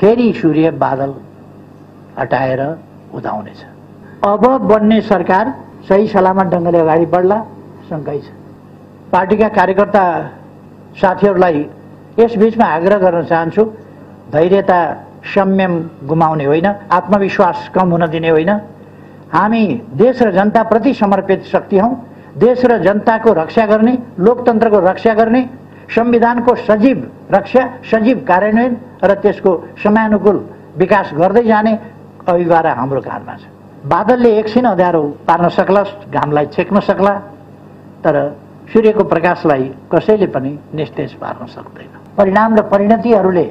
फेरि सूर्य बादल हटाएर उदाउनेछ। अब बन्ने सरकार सही सलामत ढङ्गले अगाडि बढ्ला शङ्कै छ। पार्टीका कार्यकर्ता साथीहरूलाई यस बीचमा आग्रह गर्न चाहन्छु, धैर्यता संयम गुमाउने होइन, आत्मविश्वास कम हुन दिने होइन। हामी देश र जनताप्रति समर्पित शक्ति हौं। देश र जनताको रक्षा गर्ने, लोकतन्त्रको रक्षा गर्ने, संविधानको सजीव रक्षा, सजीव कार्यान्वयन र त्यसको समयानुकूल विकास गर्दै जाने अभिभारा हाम्रो काँधमा छ। बादलले एकछिन अँध्यारो पार्न सक्ला, घामलाई छेक्न सक्ला, तर सूर्यको प्रकाशलाई कसैले पनि निस्तेज पार्न सक्दैन। परिणाम र परिणतिहरूले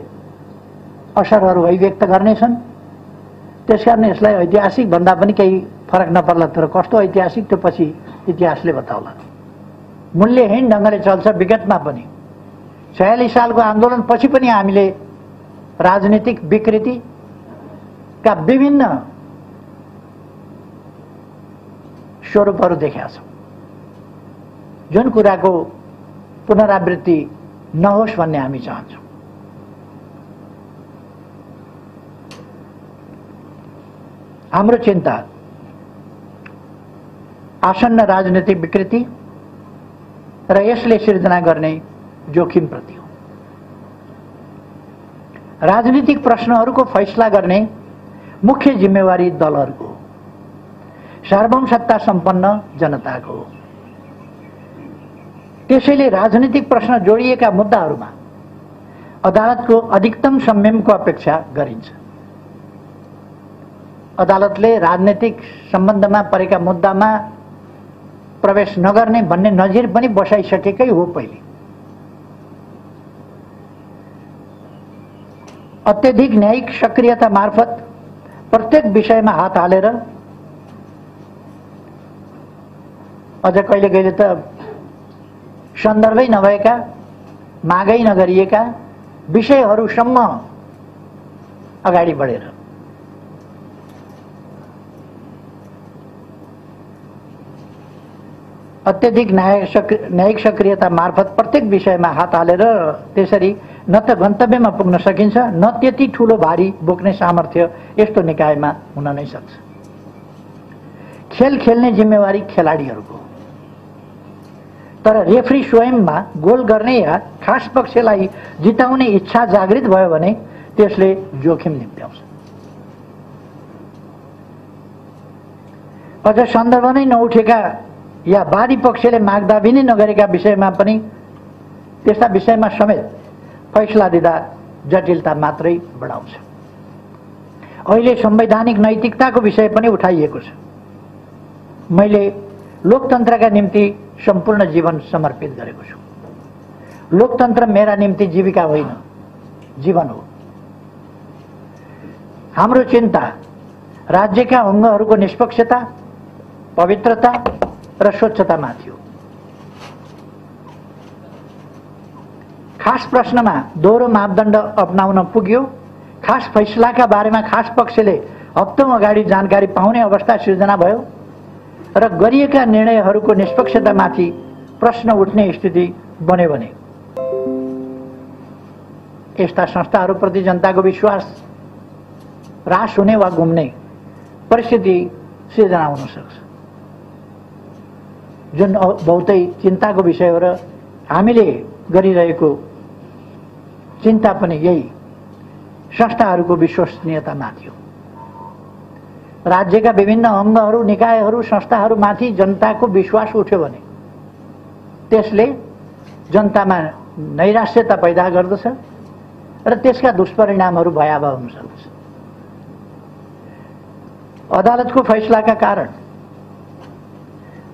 असरहरू अभिव्यक्त गर्नेछन्। त्यसकारण यसलाई ऐतिहासिक भन्दा पनि केही फरक नपर्ला, तर कस्तो ऐतिहासिक त्यो पछि इतिहासले बताउला। मूल्यहीन ढङ्गले चल्छ। विगतमा पनि 46 सालको आन्दोलन पछि पनि हामीले राजनीतिक विकृतिका विभिन्न स्वरूपहरू देखेका छौँ। जुन कुराको पुनरावृत्ति नहोस् भन्ने हामी चाहन्छौँ। हाम्रो चिन्ता आसन्न राजनीतिक विकृति र यसले सिर्जना गर्ने जोखिमप्रति हो। राजनीतिक प्रश्नहरूको फैसला गर्ने मुख्य जिम्मेवारी दलहरूको हो, सार्वभौम सत्ता सम्पन्न जनताको हो। त्यसैले राजनीतिक प्रश्न जोडिएका मुद्दाहरूमा अदालतको अधिकतम संयमको अपेक्षा गरिन्छ। अदालतले राजनीतिक सम्बन्धमा परेका मुद्दामा प्रवेश नगर्ने भन्ने नजिर पनि बसाइसकेकै हो। पहिले अत्यधिक न्यायिक सक्रियता मार्फत प्रत्येक विषयमा हात हालेर, अझ कहिले कहिले त सन्दर्भै नभएका, मागै नगरिएका विषयहरूसम्म अगाडि बढेर अत्यधिक न्यायिक सक्रियता मार्फत प्रत्येक विषयमा हात हालेर त्यसरी न त गन्तव्यमा पुग्न सकिन्छ, न त्यति ठूलो भारी बोक्ने सामर्थ्य यस्तो निकायमा हुन नै सक्छ। खेल खेल्ने जिम्मेवारी खेलाडीहरूको, तर रेफ्री स्वयंमा गोल गर्ने या खास पक्षलाई जिताउने इच्छा जागृत भयो भने त्यसले जोखिम निम्त्याउँछ। अझ सन्दर्भ नै नउठेका या वादी पक्षले मागदाबी नै नगरेका विषयमा पनि, त्यस्ता विषयमा समेत फैसला दिँदा जटिलता मात्रै बढाउँछ। अहिले संवैधानिक नैतिकताको विषय पनि उठाइएको छ। मैले लोकतन्त्रका निम्ति सम्पूर्ण जीवन समर्पित गरेको छु। लोकतन्त्र मेरा निम्ति जीविका होइन, जीवन हो। हाम्रो चिन्ता राज्यका अङ्गहरूको निष्पक्षता, पवित्रता र स्वच्छतामाथि हो। खास प्रश्नमा दोहोरो मापदण्ड अपनाउन पुग्यो। खास फैसलाका बारेमा खास पक्षले हप्तौं अगाडि जानकारी पाउने अवस्था सिर्जना भयो र गरिएका निर्णयहरूको निष्पक्षतामाथि प्रश्न उठ्ने स्थिति बन्यो भने यस्ता संस्थाहरूप्रति जनताको विश्वास ह्रास हुने वा गुम्ने परिस्थिति सिर्जना हुन सक्छ। जुन बहुतै चिन्ताको विषय हो र हामीले गरिरहेको चिन्ता पनि यही संस्थाहरूको विश्वसनीयतामाथि हो। राज्यका विभिन्न अङ्गहरू, निकायहरू, संस्थाहरूमाथि जनताको विश्वास उठ्यो भने त्यसले जनतामा नैराश्यता पैदा गर्दछ र त्यसका दुष्परिणामहरू भयावह हुन सक्छ। अदालतको फैसलाका कारण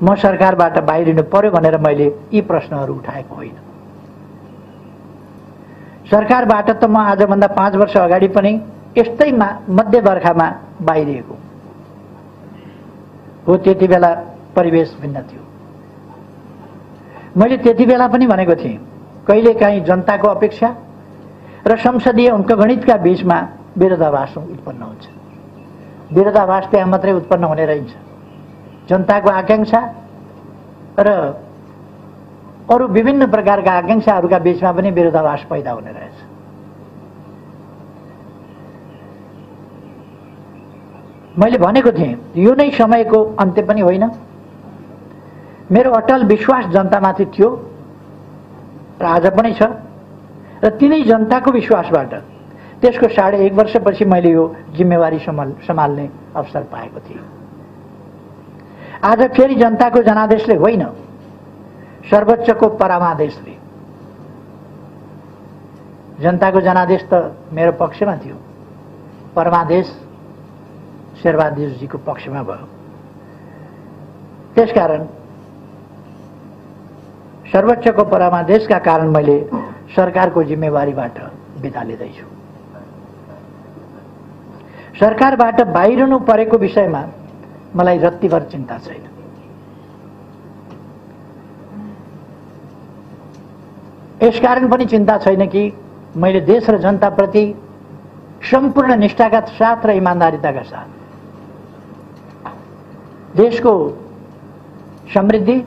म सरकारबाट बाहिरिनु पर्यो भनेर मैले यी प्रश्नहरू उठाएको होइन। सरकारबाट त म आजभन्दा 5 वर्ष अगाडि पनि यस्तै मध्य बर्खामा बाहिरिएको हो। त्यति बेला परिवेश भिन्न थियो। मैले त्यति बेला पनि भनेको थिएँ, कहिलेकाहीँ जनताको अपेक्षा र संसदीय अङ्कगणितका बीचमा विरोधाभास उत्पन्न हुन्छ। विरोधाभास त्यहाँ मात्रै उत्पन्न हुने रहन्छ। जनताको आकांक्षा र अरू विभिन्न प्रकारका आकांक्षाहरूका बीचमा पनि विरोधाभास पैदा हुने रहेछ। मैले भनेको थिएँ यो नै समयको अन्त्य पनि होइन। मेरो अटल विश्वास जनतामाथि थियो र आज पनि छ र तिनै जनताको विश्वासबाट त्यसको 1.5 वर्षपछि मैले यो जिम्मेवारी सम्हाल्ने अवसर पाएको थिएँ। आज फेरि जनताको जनादेशले होइन, सर्वोच्चको परमादेशले। जनताको जनादेश त मेरो पक्षमा थियो, परमादेश शेरबहादुरजीको पक्षमा भयो। त्यसकारण सर्वोच्चको परमादेशका कारण मैले सरकारको जिम्मेवारीबाट बिदा लिँदैछु। सरकारबाट बाहिरनु परेको विषयमा मलाई रत्तिभर चिन्ता छैन। यसकारण पनि चिन्ता छैन कि मैले देश र जनताप्रति सम्पूर्ण निष्ठाका साथ र इमानदारिताका साथ देशको समृद्धि,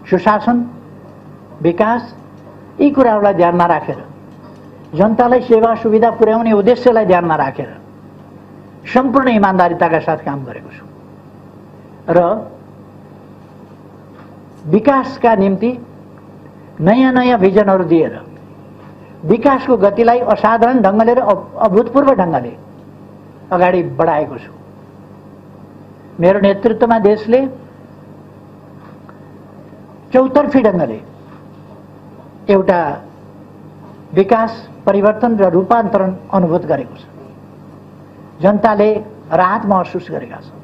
सुशासन, विकास यी कुराहरूलाई ध्यानमा राखेर, जनतालाई सेवा सुविधा पुर्याउने उद्देश्यलाई ध्यानमा राखेर सम्पूर्ण इमानदारिताका साथ काम गरेको छु र विकासका निम्ति नयाँ नयाँ भिजनहरू दिएर विकासको गतिलाई असाधारण ढङ्गले र अभूतपूर्व ढङ्गले अगाडि बढाएको छु। मेरो नेतृत्वमा देशले चौतर्फी ढङ्गले एउटा विकास, परिवर्तन र रूपान्तरण अनुभूत गरेको छ। जनताले राहत महसुस गरेका छन्।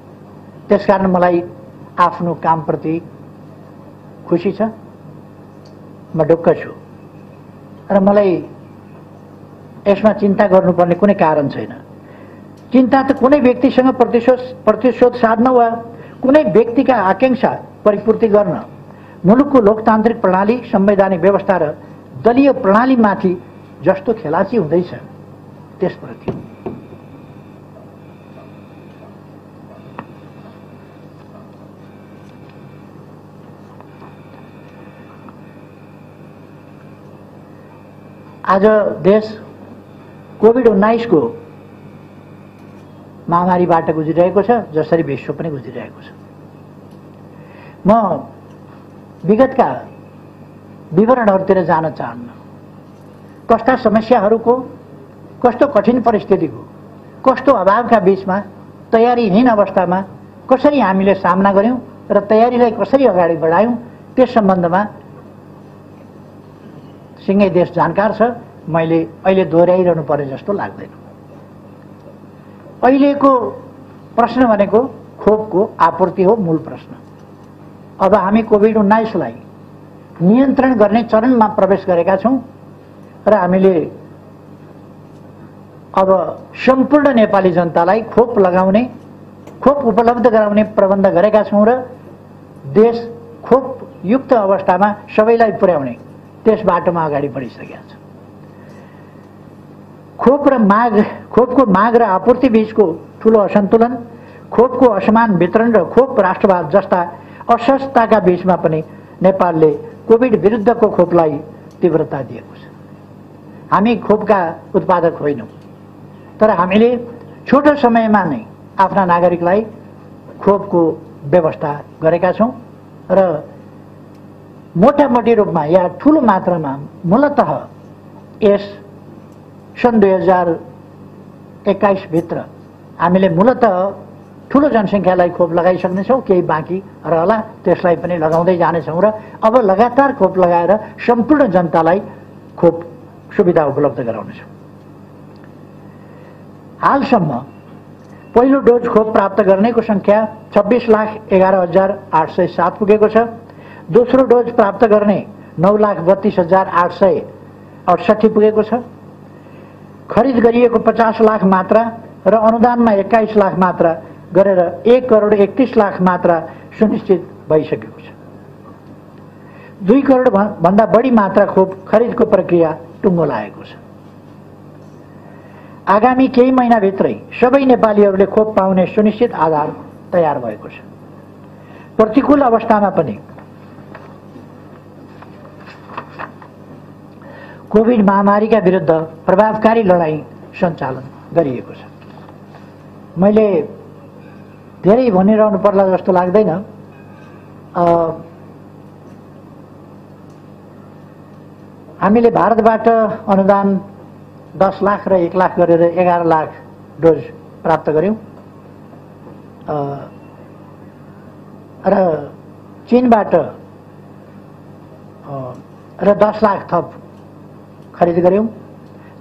त्यसकारण मलाई आफ्नो कामप्रति खुसी छ, म ढुक्क छु र मलाई यसमा चिन्ता गर्नुपर्ने कुनै कारण छैन। चिन्ता त कुनै व्यक्तिसँग प्रतिशोध साध्न वा कुनै व्यक्तिका आकांक्षा परिपूर्ति गर्न मुलुकको लोकतान्त्रिक प्रणाली, संवैधानिक व्यवस्था र दलीय प्रणालीमाथि जस्तो खेलाची हुँदैछ त्यसप्रति। आज देश कोभिड-19 को महामारीबाट गुज्रिरहेको छ, जसरी विश्व पनि गुज्रिरहेको छ। म विगतका विवरणहरूतिर जान चाहन्न। कस्ता समस्याहरूको, कस्तो कठिन परिस्थितिको, कस्तो अभावका बीचमा, तयारीहीन अवस्थामा कसरी हामीले सामना गर्यौं र तयारीलाई कसरी अगाडि बढायौं त्यस सम्बन्धमा सिंगै देश जानकार छ। मैले अहिले दोहोऱ्याइरहनु पर्ने जस्तो लाग्दैन। अहिलेको प्रश्न भनेको खोपको आपूर्ति हो, मूल प्रश्न। अब हामी कोभिड-19 लाई नियन्त्रण गर्ने चरणमा प्रवेश गरेका छौं र हामीले अब सम्पूर्ण नेपाली जनतालाई खोप लगाउने, खोप उपलब्ध गराउने प्रबन्ध गरेका छौं र देश खोप युक्त अवस्थामा सबैलाई पुर्याउने त्यस बाटोमा अगाडि बढिसकेका छ। खोपको माग र आपूर्ति बीचको ठूलो असन्तुलन, खोपको असमान वितरण र खोप राष्ट्रवाद जस्ता असहजताका बीचमा पनि नेपालले कोभिड विरुद्धको खोपलाई तीव्रता दिएको छ। हामी खोपका उत्पादक होइनौं, तर हामीले छोटो समयमा नै आफ्ना नागरिकलाई खोपको व्यवस्था गरेका छौं र मोटामोटी रूपमा या ठूलो मात्रामा मूलतः यस सन् 2021 भित्र हामीले मूलतः ठूलो जनसङ्ख्यालाई खोप लगाइसक्नेछौँ। केही बाँकी रहला, त्यसलाई पनि लगाउँदै जानेछौँ र अब लगातार खोप लगाएर सम्पूर्ण जनतालाई खोप सुविधा उपलब्ध गराउनेछौँ। हालसम्म पहिलो डोज खोप प्राप्त गर्नेको संख्या 26,11,807 पुगेको छ। दोस्रो डोज प्राप्त गर्ने 9,32,868 पुगेको छ। खरिद गरिएको 50 लाख मात्रा र अनुदानमा 21 लाख मात्रा गरेर 1,31,00,000 मात्रा सुनिश्चित भइसकेको छ। 2 करोड भन्दा बढी मात्रा खोप खरिदको प्रक्रिया टुङ्गो लागेको छ। आगामी केही महिनाभित्रै सबै नेपालीहरूले खोप पाउने सुनिश्चित आधार तयार भएको छ। प्रतिकूल अवस्थामा पनि कोभिड महामारीका विरुद्ध प्रभावकारी लडाईँ सञ्चालन गरिएको छ। मैले धेरै भनिरहनु पर्ला जस्तो लाग्दैन। हामीले भारतबाट अनुदान 10 लाख र 1 लाख गरेर 11 लाख डोज प्राप्त गर्यौं र चीनबाट र 10 लाख थप खरिद गर्यौं।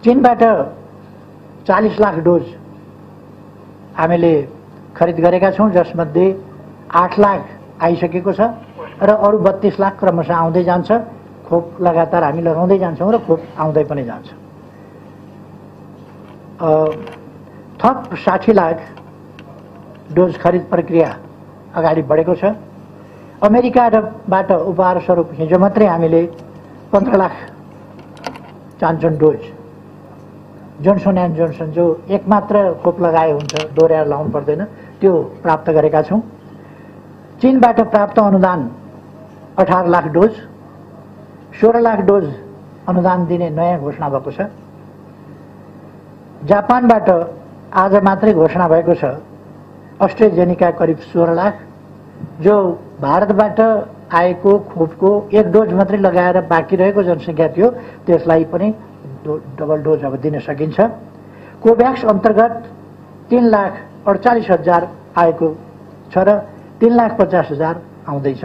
चीनबाट 40 लाख डोज हामीले खरिद गरेका छौं, जसमध्ये 8 लाख आइसकेको छ र अरु 32 लाख क्रमशः आउँदै जान्छ। खोप लगातार हामी लगाउँदै जान्छौं र खोप आउँदै पनि जान्छ। थप 60 लाख डोज खरिद प्रक्रिया अगाडि बढेको छ। अमेरिकाबाट उपहार स्वरूप हिजो मात्रै हामीले 15 लाख चान्चन डोज जोन्सन एन्ड जोन्सन, जो एक मात्र खोप लगाए हुन्छ, दोहोऱ्याएर लाउनु पर्दैन, त्यो प्राप्त गरेका छौं। चीनबाट प्राप्त अनुदान 18 लाख डोज, 16 लाख डोज अनुदान दिने नयाँ घोषणा भएको छ। जापानबाट आज मात्रै घोषणा भएको छ अस्ट्रेजेनिका करिब 16 लाख, जो भारतबाट आएको खोपको एक डोज मात्रै लगाएर बाँकी रहेको जनसङ्ख्या थियो, त्यसलाई पनि डबल डोज अब दिन सकिन्छ। कोभ्याक्स अन्तर्गत 3,48,000 आएको छ र 3,50,000 आउँदैछ।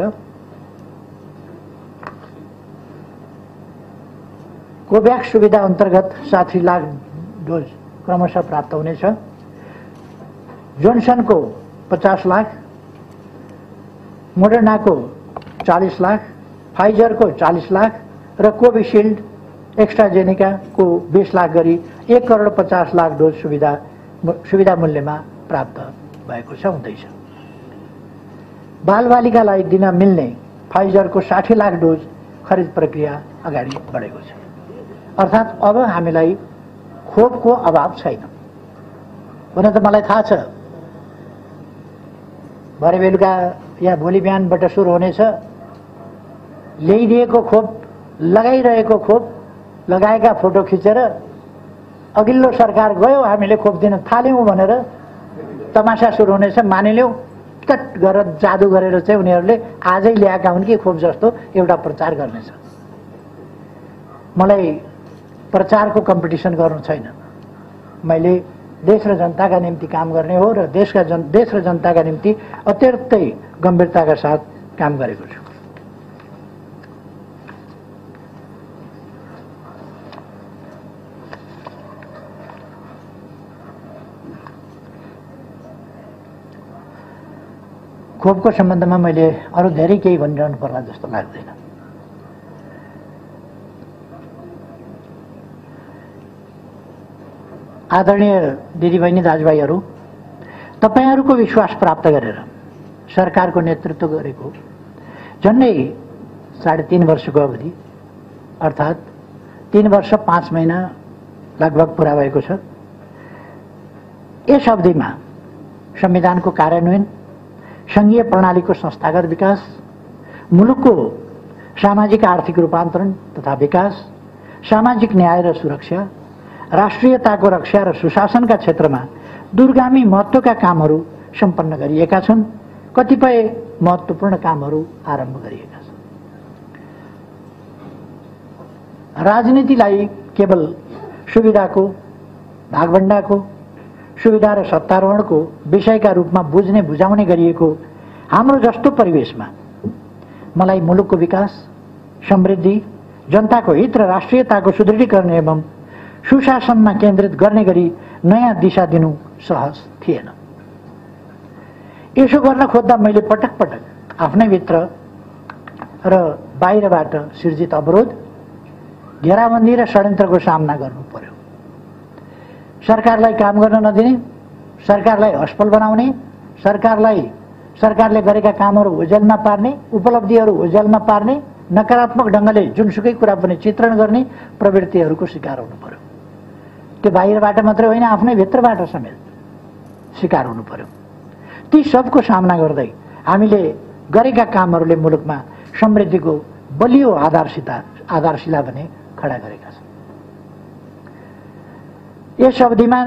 कोभ्याक्स सुविधा अन्तर्गत 60 लाख डोज क्रमशः प्राप्त हुनेछ। जोन्सनको 50 लाख, मोडर्नाको 40 लाख, फाइजरको 40 लाख र कोभिशिल्ड एक्स्ट्राजेनिकाको 20 लाख गरी 1,50,00,000 डोज सुविधा मूल्यमा प्राप्त भएको छ, हुँदैछ। बालबालिकालाई दिन मिल्ने फाइजरको 60 लाख डोज खरिद प्रक्रिया अगाडि बढेको छ। अर्थात् अब हामीलाई खोपको अभाव छैन। हुन त मलाई थाहा छ भरे बेलुका या भोलि बिहानबाट सुरु हुनेछ, ल्याइदिएको खोप, लगाइरहेको खोप, लगाएका फोटो खिचेर अघिल्लो सरकार गयो हामीले खोप दिन थाल्यौं भनेर तमासा सुरु हुनेछ। मानिल्यौं कट गरेर जादु गरेर चाहिँ उनीहरूले आजै ल्याएका हुन् कि खोप जस्तो एउटा प्रचार गर्नेछ। मलाई प्रचारको कम्पिटिसन गर्नु छैन। मैले देश र जनताका निम्ति काम गर्ने हो र देश र जनताका निम्ति अत्यन्तै गम्भीरताका साथ काम गरेको छु। खोपको सम्बन्धमा मैले अरु धेरै केही भनिरहनु पर्ला जस्तो लाग्दैन। आदरणीय दिदीबहिनी दाजुभाइहरू, तपाईहरूको विश्वास प्राप्त गरेर सरकारको नेतृत्व गरेको झन्डै 3.5 वर्षको अवधि, अर्थात् 3 वर्ष 5 महिना लगभग पूरा भएको छ। यस अवधिमा संविधानको कार्यान्वयन, संघीय प्रणालीको संस्थागत विकास, मुलुकको सामाजिक आर्थिक रूपान्तरण तथा विकास, सामाजिक न्याय र सुरक्षा, राष्ट्रियताको रक्षा र सुशासनका क्षेत्रमा दूरगामी महत्त्वका कामहरू सम्पन्न गरिएका छन्। कतिपय महत्त्वपूर्ण कामहरू आरम्भ गरिएका छन्। राजनीतिलाई केवल सुविधाको, भागभण्डाको, सुविधा र सत्तारोहणको विषयका रूपमा बुझ्ने बुझाउने गरिएको हाम्रो जस्तो परिवेशमा मलाई मुलुकको विकास, समृद्धि, जनताको हित र राष्ट्रियताको सुदृढीकरण एवं सुशासनमा केन्द्रित गर्ने गरी नयाँ दिशा दिनु सहज थिएन। यसो गर्न खोज्दा मैले पटक पटक आफ्नै भित्र र बाहिरबाट सिर्जित अवरोध, घेराबन्दी र षड्यन्त्रको सामना गर्नु पर्यो। सरकारलाई काम गर्न नदिने, सरकारलाई असफल बनाउने, सरकारले गरेका कामहरू ओझेलमा पार्ने, उपलब्धिहरू ओझेलमा पार्ने, नकारात्मक ढङ्गले जुनसुकै कुरा पनि चित्रण गर्ने प्रवृत्तिहरूको शिकार हुनु पर्यो। त्यो बाहिरबाट मात्रै होइन, आफ्नै भित्रबाट समेत शिकार हुनु पर्यो। ती सबको सामना गर्दै हामीले गरेका कामहरूले मुलुकमा समृद्धिको बलियो आधारशिला भने खडा गरेका छन्। यस अवधिमा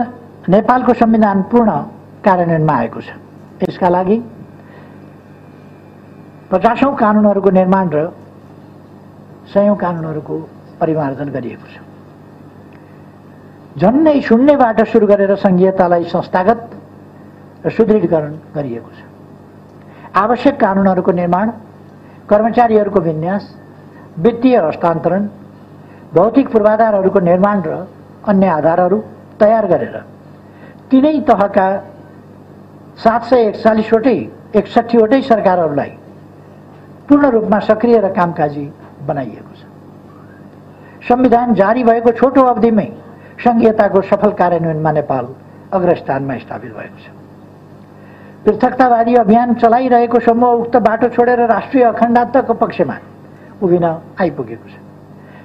नेपालको संविधान पूर्ण कार्यान्वयनमा आएको छ। यसका लागि 50औं कानुनहरूको निर्माण र 100औं कानुनहरूको परिमार्जन गरिएको छ। झन्नै शून्यबाट सुरु गरेर संघीयतालाई संस्थागत र सुदृढीकरण गरिएको छ। आवश्यक कानुनहरूको निर्माण, कर्मचारीहरूको विन्यास, वित्तीय हस्तान्तरण, भौतिक पूर्वाधारहरूको निर्माण र अन्य आधारहरू तयार गरेर तीनै तहका 761वटै सरकारहरूलाई पूर्ण रूपमा सक्रिय र कामकाजी बनाइएको छ। संविधान जारी भएको छोटो अवधिमै संघीयताको सफल कार्यान्वयनमा नेपाल अग्रस्थानमा स्थापित भएको छ। पृथकतावादी अभियान चलाइरहेको समूह उक्त बाटो छोडेर राष्ट्रिय अखण्डताको पक्षमा उभिन आइपुगेको छ।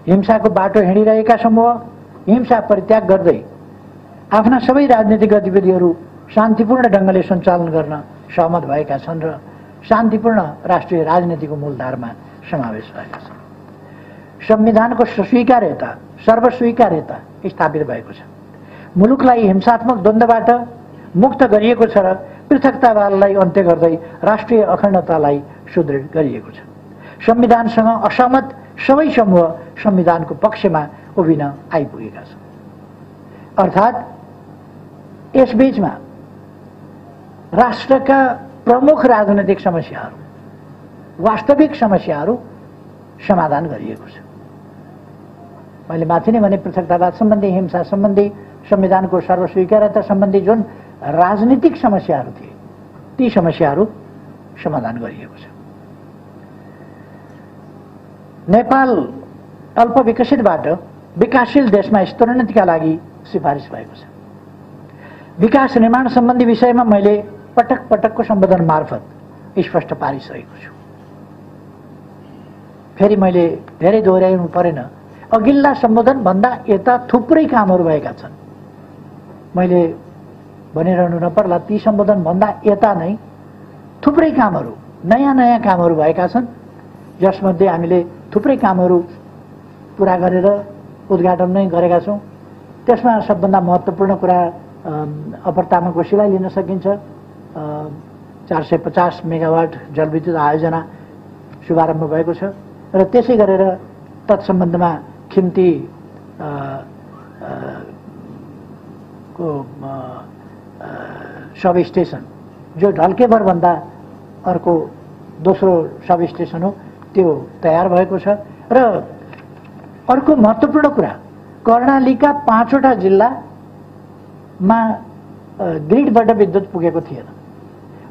हिंसाको बाटो हिँडिरहेका समूह हिंसा परित्याग गर्दै आफ्ना सबै राजनीतिक गतिविधिहरू शान्तिपूर्ण ढङ्गले सञ्चालन गर्न सहमत भएका छन् र शान्तिपूर्ण राष्ट्रिय राजनीतिको मूलधारमा समावेश भएका छन्। संविधानको स्वीकार्यता, सर्वस्वीकार्यता स्थापित भएको छ। मुलुकलाई हिंसात्मक द्वन्द्वबाट मुक्त गरिएको छ र पृथकतावादलाई अन्त्य गर्दै राष्ट्रिय अखण्डतालाई सुदृढ गरिएको छ। संविधानसँग असहमत सबै समूह संविधानको पक्षमा उभिन आइपुगेका छन्। अर्थात् यसबीचमा राष्ट्रका प्रमुख राजनैतिक समस्याहरू, वास्तविक समस्याहरू समाधान गरिएको छ। मैले माथि नै भने पृथकतावाद सम्बन्धी, हिंसा सम्बन्धी, संविधानको सर्वस्वीकार्यता सम्बन्धी जुन राजनीतिक समस्याहरू थिए ती समस्याहरू समाधान गरिएको छ। नेपाल अल्पविकसितबाट विकासशील देशमा स्तरोन्नतिका लागि सिफारिस भएको छ। विकास निर्माण सम्बन्धी विषयमा मैले पटक पटकको सम्बोधन मार्फत स्पष्ट पारिसकेको छु। फेरि मैले धेरै दोहोऱ्याउनु परेन। अघिल्ला सम्बोधन भन्दा यता थुप्रै कामहरू भएका छन्। मैले भनिरहनु नपर्ला, ती सम्बोधन भन्दा यता नै थुप्रै कामहरू, नयाँ नयाँ कामहरू भएका छन्, जसमध्ये हामीले थुप्रै कामहरू पुरा गरेर उद्घाटन नै गरेका छौँ। त्यसमा सबभन्दा महत्त्वपूर्ण कुरा अप्पर तामाकोशीलाई लिन सकिन्छ। 450 मेगावाट जलविद्युत आयोजना शुभारम्भ भएको छ र त्यसै गरेर तत्सम्बन्धमा खिम्ती को सब स्टेसन, जो ढल्केभरभन्दा अर्को दोस्रो सब स्टेसन हो, त्यो तयार भएको छ। र अर्को महत्त्वपूर्ण कुरा, कर्णालीका 5वटा जिल्लामा ग्रिडबाट विद्युत पुगेको थिएन।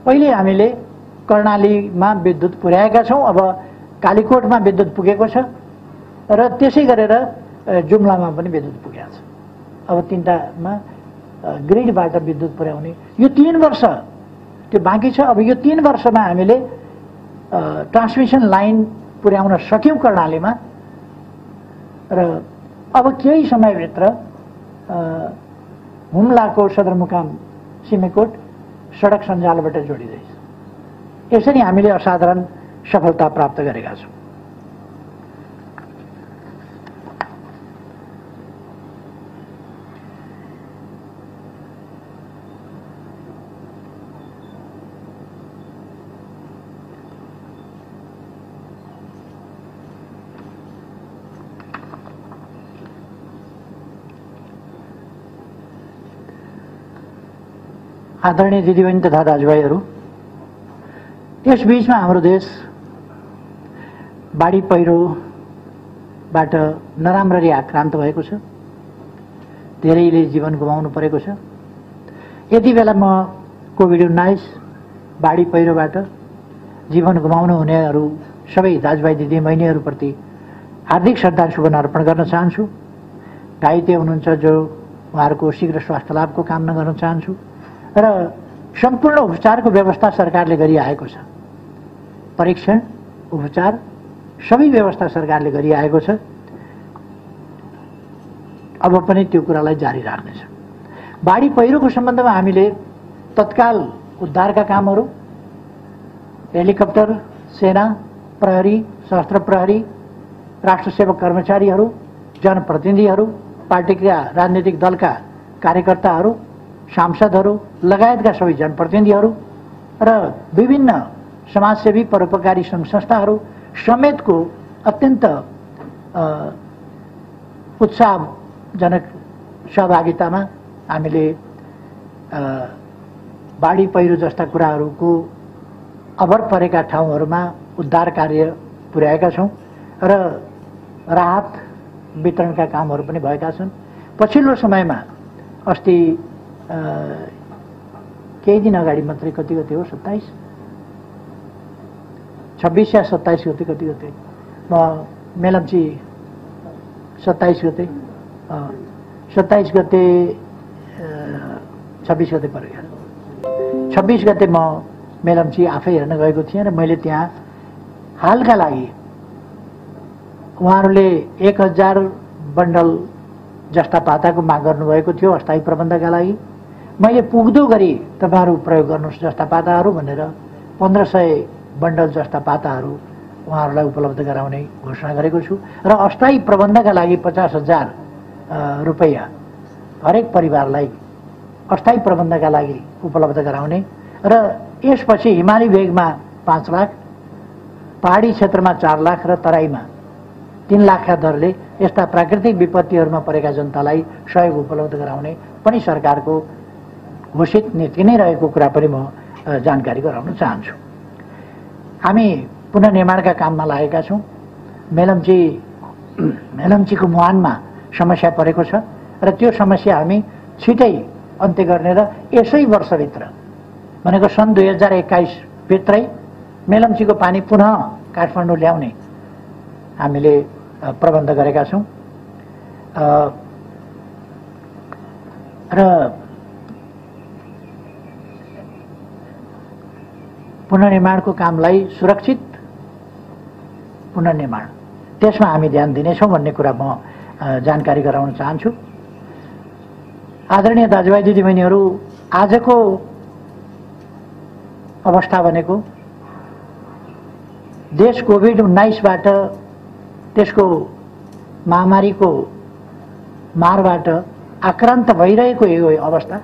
पहिले हामीले कर्णालीमा विद्युत पुर्याएका छौँ, अब कालीकोटमा विद्युत पुगेको छ र त्यसै गरेर जुम्लामा पनि विद्युत पुगेको छ। अब तीनटामा ग्रिडबाट विद्युत पुर्याउने यो 3 वर्ष त्यो बाँकी छ। अब यो 3 वर्षमा हामीले ट्रान्समिसन लाइन पुर्याउन सक्यौँ कर्णालीमा र अब केही समयभित्र हुम्लाको सदरमुकाम सिमेकोट सडक सञ्जालबाट जोडिँदैछ। यसरी हामीले असाधारण सफलता प्राप्त गरेका छौँ। आदरणीय दिदीबहिनी तथा दाजुभाइहरू, यस बीचमा हाम्रो देश बाढी पहिरोबाट नराम्ररी आक्रान्त भएको छ। धेरैले जीवन गुमाउनु परेको छ। यति बेला म कोभिड-19 बाढी पहिरोबाट जीवन गुमाउनु हुनेहरू सबै दाजुभाइ दिदीबहिनीहरूप्रति हार्दिक श्रद्धा सुमन अर्पण गर्न चाहन्छु। घाइते हुनुहुन्छ जो, उहाँहरूको शीघ्र स्वास्थ्य लाभको कामना गर्न चाहन्छु र सम्पूर्ण उपचारको व्यवस्था सरकारले गरिआएको छ। परीक्षण, उपचार सबै व्यवस्था सरकारले गरिआएको छ। अब पनि त्यो कुरालाई जारी राख्नेछ। बाढी पहिरोको सम्बन्धमा हामीले तत्काल उद्धारका कामहरू, हेलिकप्टर, सेना, प्रहरी, सशस्त्र प्रहरी, राष्ट्रसेवक कर्मचारीहरू, जनप्रतिनिधिहरू, पार्टीका राजनीतिक दलका कार्यकर्ताहरू, सांसदहरू लगायतका सबै जनप्रतिनिधिहरू र विभिन्न समाजसेवी परोपकारी सङ्घ संस्थाहरू समेतको अत्यन्त उत्साहजनक सहभागितामा हामीले बाढी पहिरो जस्ता कुराहरूको अभर परेका ठाउँहरूमा उद्धार कार्य पुर्याएका छौँ र राहत वितरणका कामहरू पनि भएका छन्। पछिल्लो समयमा अस्ति केही दिन अगाडि मात्रै कति गते हो 26 या 27 गते कति गते म मेलम्ची 27 गते 27 गते 26 गते परेको 26 गते म मेलम्ची आफै हेर्न गएको थिएँ र मैले त्यहाँ हालका लागि उहाँहरूले 1000 बन्डल जस्ता पाताको माग गर्नुभएको थियो अस्थायी प्रबन्धका लागि। मैले पुग्दो गरी तपाईँहरू प्रयोग गर्नुहोस् जस्ता पाताहरू भनेर 1500 बन्डल जस्ता पाताहरू उहाँहरूलाई उपलब्ध गराउने घोषणा गरेको छु र अस्थायी प्रबन्धका लागि 50,000 रुपैयाँ हरेक परिवारलाई अस्थायी प्रबन्धका लागि उपलब्ध गराउने र यसपछि हिमाली भेगमा 5 लाख, पहाडी क्षेत्रमा 4 लाख र तराईमा 3 लाखका दरले यस्ता प्राकृतिक विपत्तिहरूमा परेका जनतालाई सहयोग उपलब्ध गराउने पनि सरकारको घोषित नीति नै रहेको कुरा पनि म जानकारी गराउन चाहन्छु। हामी पुनर्निर्माणका काममा लागेका छौँ। मेलम्चीको मुहानमा समस्या परेको छ र त्यो समस्या हामी छिटै अन्त्य गर्ने र यसै वर्षभित्र भनेको सन् 2021 भित्रै मेलम्चीको पानी पुनः काठमाडौँ ल्याउने हामीले प्रबन्ध गरेका छौँ र पुनर्निर्माणको कामलाई सुरक्षित पुनर्निर्माण त्यसमा हामी ध्यान दिनेछौँ भन्ने कुरा म जानकारी गराउन चाहन्छु। आदरणीय दाजुभाइ दिदीबहिनीहरू, आजको अवस्था भनेको देश कोभिड-19बाट त्यसको महामारीको मारबाट आक्रान्त भइरहेको यो अवस्था,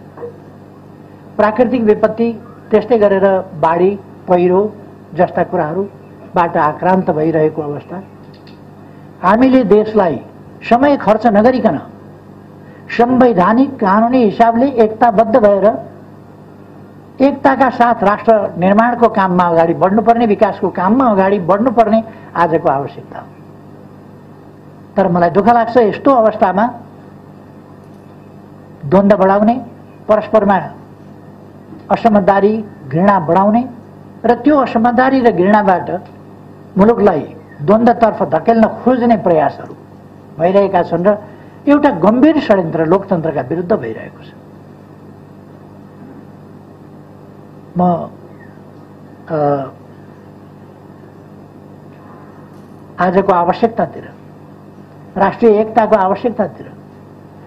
प्राकृतिक विपत्ति त्यस्तै गरेर बाढी पहिरो जस्ता कुराहरूबाट आक्रान्त भइरहेको अवस्था, हामीले देशलाई समय खर्च नगरिकन संवैधानिक कानुनी हिसाबले एकताबद्ध भएर एकताका साथ राष्ट्र निर्माणको काममा अगाडि बढ्नुपर्ने, विकासको काममा अगाडि बढ्नुपर्ने आजको आवश्यकता हो। तर मलाई दुःख लाग्छ यस्तो अवस्थामा द्वन्द्व बढाउने, परस्परमा असमझदारी घृणा बढाउने र त्यो असमझदारी र घृणाबाट मुलुकलाई द्वन्द्वतर्फ धकेल्न खोज्ने प्रयासहरू भइरहेका छन् र एउटा गम्भीर षड्यन्त्र लोकतन्त्रका विरुद्ध भइरहेको छ। म आजको आवश्यकतातिर, राष्ट्रिय एकताको आवश्यकतातिर,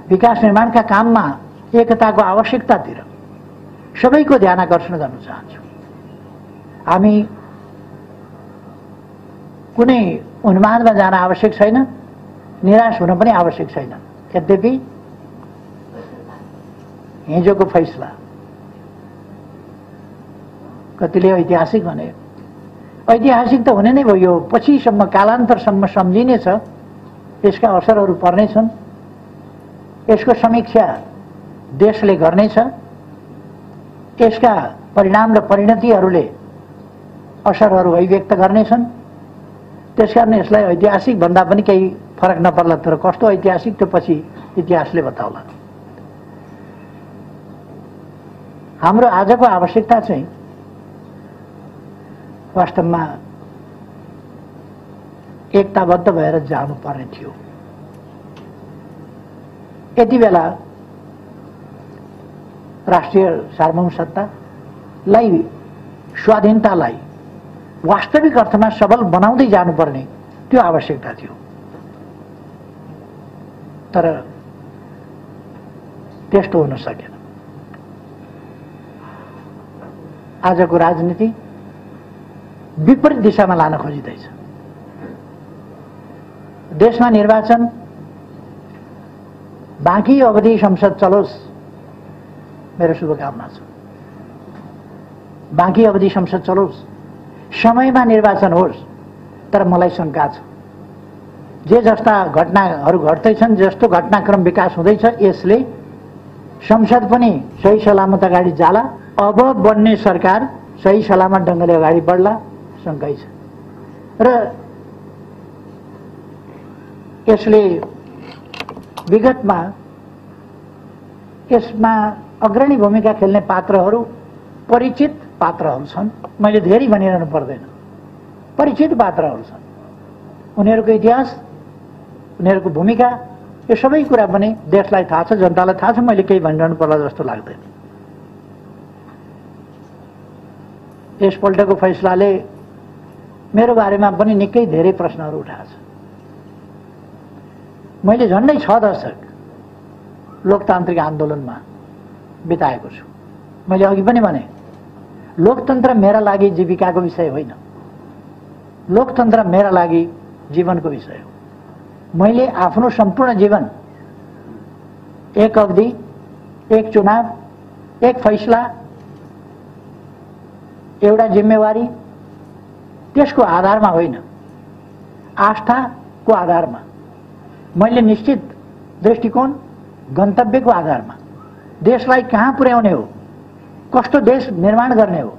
विकास निर्माणका काममा एकताको आवश्यकतातिर सबैको ध्यान आकर्षण गर्न चाहन्छु। हामी कुनै उन्मादमा जान आवश्यक छैन, निराश हुन पनि आवश्यक छैन। यद्यपि हिजोको फैसला कतिले ऐतिहासिक भने, ऐतिहासिक त हुने नै भयो, पछिसम्म कालान्तरसम्म सम्झिनेछ, यसका असरहरू पर्नेछन्, यसको समीक्षा देशले गर्नेछ, यसका परिणाम र परिणतिहरूले असरहरू अभिव्यक्त गर्नेछन्। त्यसकारण यसलाई ऐतिहासिक भन्दा पनि केही फरक नपर्ला, तर कस्तो ऐतिहासिक त्यो पछि इतिहासले बताउला। हाम्रो आजको आवश्यकता चाहिँ वास्तवमा एकताबद्ध भएर जानुपर्ने थियो। यति बेला राष्ट्रिय सार्वभौम सत्तालाई, स्वाधीनतालाई वास्तविक अर्थमा सबल बनाउँदै जानुपर्ने त्यो आवश्यकता थियो। तर त्यस्तो हुन सकेन। आजको राजनीति विपरीत दिशामा लान खोजिँदैछ। देशमा निर्वाचन बाँकी अवधि संसद चलोस्, मेरो शुभकामना छ। बाँकी अवधि संसद चलोस्, समयमा निर्वाचन होस्। तर मलाई शङ्का छ, जे जस्ता घटनाहरू घट्दैछन्, जस्तो घटनाक्रम विकास हुँदैछ, यसले संसद पनि सही सलामत अगाडि जाला, अब बन्ने सरकार सही सलामत ढङ्गले अगाडि बढ्ला, शङ्कै छ। र यसले विगतमा यसमा अग्रणी भूमिका खेल्ने पात्रहरू परिचित पात्रहरू छन्। मैले धेरै भनिरहनु पर्दैन, परिचित पात्रहरू छन्। उनीहरूको इतिहास, उनीहरूको भूमिका, यो सबै कुरा पनि देशलाई थाहा छ, जनतालाई थाहा छ। मैले केही भनिरहनु पर्ला जस्तो लाग्दैन। यसपल्टको फैसलाले मेरो बारेमा पनि निकै धेरै प्रश्नहरू उठाएको छ। मैले झन्डै 6 दशक लोकतान्त्रिक आन्दोलनमा बिताएको छु। मैले अघि पनि भने, लोकतन्त्र मेरा लागि जीविकाको विषय होइन, लोकतन्त्र मेरा लागि जीवनको विषय हो। मैले आफ्नो सम्पूर्ण जीवन एक अवधि, एक चुनाव, एक फैसला, एउटा जिम्मेवारी, त्यसको आधारमा होइन, आस्थाको आधारमा, मैले निश्चित दृष्टिकोण, गन्तव्यको आधारमा देशलाई कहाँ पुर्याउने हो, कस्तो देश निर्माण गर्ने हो,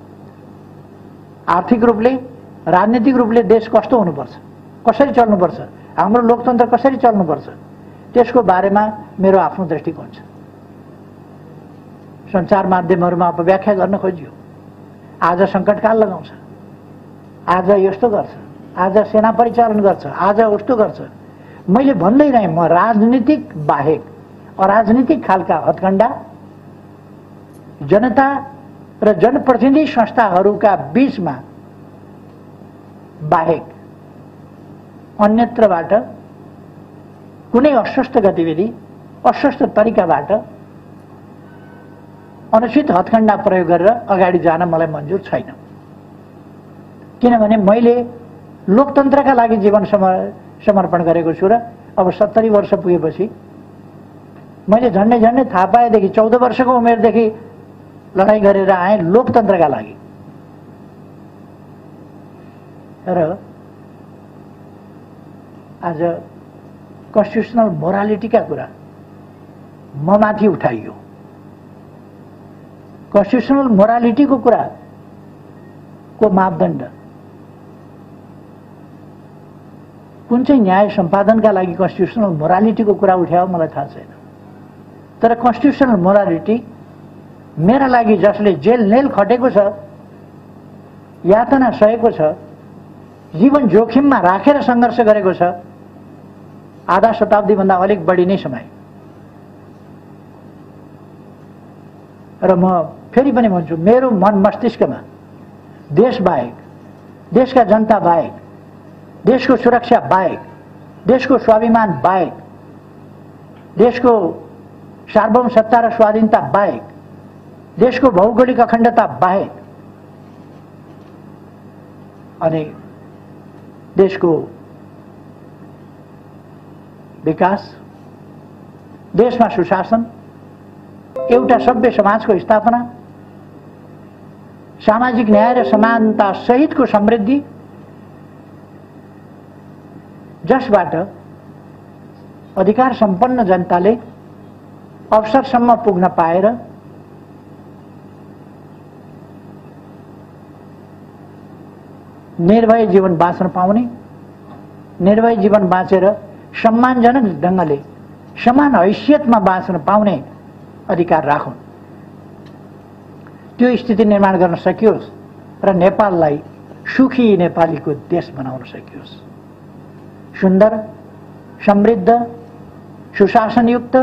आर्थिक रूपले, राजनीतिक रूपले देश कस्तो हुनुपर्छ, कसरी चल्नुपर्छ, हाम्रो लोकतन्त्र कसरी चल्नुपर्छ, त्यसको बारेमा मेरो आफ्नो दृष्टिकोण छ। सञ्चार माध्यमहरूमा अपव्याख्या गर्न खोजियो। आज सङ्कटकाल लगाउँछ, आज यस्तो गर्छ, आज सेना परिचालन गर्छ, आज उस्तो गर्छ। मैले भन्दै रहेँ, म राजनीतिक बाहेक अराजनीतिक खालका हत्कण्डा जनता र जनप्रतिनिधि संस्थाहरूका बीचमा बाहेक अन्यत्रबाट कुनै अस्वस्थ गतिविधि, अस्वस्थ तरिकाबाट अनुचित हत्कण्डा प्रयोग गरेर अगाडि जान मलाई मन्जुर छैन। किनभने मैले लोकतन्त्रका लागि जीवन समर्पण गरेको छु र अब 70 वर्ष पुगेपछि मैले झन्डै थाहा पाएदेखि 14 वर्षको उमेरदेखि लडाईँ गरेर आएँ लोकतन्त्रका लागि। र आज कन्स्टिट्युसनल मोरालिटीका कुरा म माथि उठाइयो। कन्स्टिट्युसनल मोरालिटीको कुराको मापदण्ड कुन चाहिँ न्याय सम्पादनका लागि कन्स्टिट्युसनल मोरालिटीको कुरा उठायो मलाई थाहा छैन। तर कन्स्टिट्युसनल मोरालिटी मेरा लागि जसले जेल नेल खटेको छ, यातना सहेको छ, जीवन जोखिममा राखेर सङ्घर्ष गरेको छ, आधा शताब्दीभन्दा अलिक बढी नै समय। र म फेरि पनि भन्छु, मेरो मन मस्तिष्कमा देश बाहेक, देशका जनता बाहेक, देशको सुरक्षा बाहेक, देशको स्वाभिमान बाहेक, देशको सार्वभौम सत्ता र स्वाधीनता बाहेक, देशको भौगोलिक अखण्डता बाहेक अनि देशको विकास, देशमा सुशासन, एउटा सभ्य समाजको स्थापना, सामाजिक न्याय र समानता सहितको समृद्धि, जसबाट अधिकार सम्पन्न जनताले अवसरसम्म पुग्न पाएर निर्भय जीवन बाँच्न पाउने, निर्भय जीवन बाँचेर सम्मानजनक ढङ्गले समान हैसियतमा बाँच्न पाउने अधिकार राखौँ। त्यो स्थिति निर्माण गर्न सकियोस् र नेपाललाई सुखी नेपालीको देश बनाउन सकियोस्। सुन्दर, समृद्ध, सुशासनयुक्त,